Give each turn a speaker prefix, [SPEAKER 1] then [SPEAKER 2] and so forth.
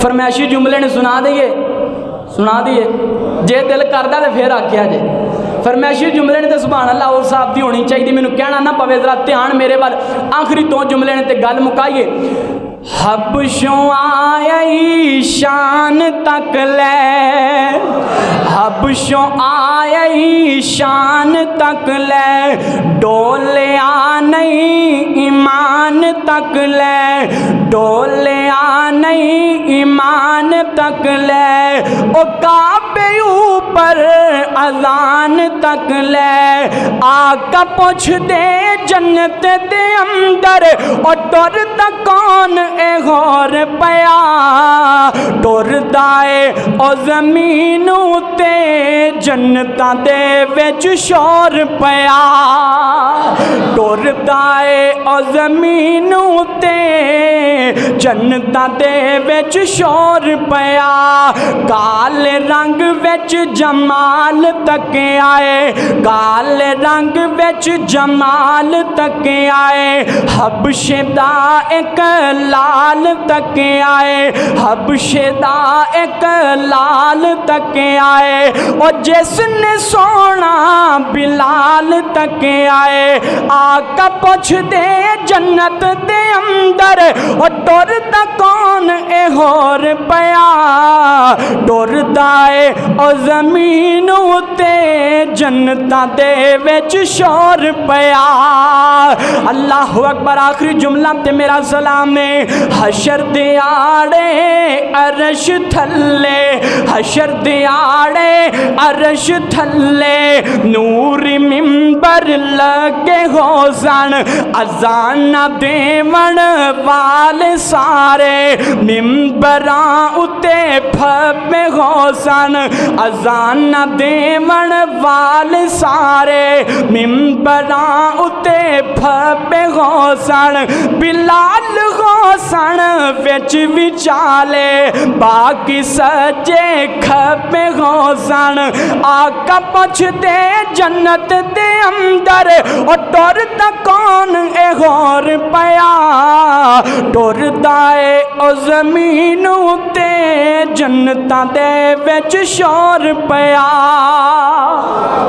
[SPEAKER 1] فرمائشی جملے نے سنا دیے جے دل کردا تے پھر آکھیا جے فرمائشی جملے نے تے سبحان اللہ اور صاحب دی ہونی چاہیے مینوں کہنا نہ پوے ذرا دھیان میرے وال آخری تو جملے نے تے گل مکائیے حبشوں آئی شان تک لے حبشوں آئی شان تک لے ڈولیا نہیں ایمان تک لے ڈولیا نہیں ایمان تک لے او کعبے اوپر اذان تک لے آقا پوچھ دے جنت دے اندر او ٹر دا کون اے غور پیا ٹر دائے او زمین تے جنتاں دے وچ شور پیا ٹر دائے او زمین تے جنتاں دے وچ شور پیا کال رنگ وچ جمال تک آئے کال رنگ وچ جمال تک آئے حبشے دا ایک لال تک آئے حبشے دا ایک لال تک آئے اور جس نے سونا بلال تک آئے آقا پوچھ دے جنت دے اندر اور ٹر دا کون اے غور پیا ٹر دائے او زمین تے جنتاں دے وچ شور پیا اللہ اکبر آخری جملہ تے میرا سلام ہے حشر دیاڑے عرش تھلے حشر دیاڑے عرش تھلے نور منبر لگے ہو سن اذان دیون والے سارے منبراں اتے پھپے ہو سن اذان دیون والے سارے منبراں اتے پھپے ہو سن بلال ہو سن وچ وچالے باقی سجے کھپے ہو سن آقا پوچھ دے جنت دے اندر اور ٹر دا کون اے غور پیا ٹر دائے او زمین تے جنتاں دے وچ شور پیا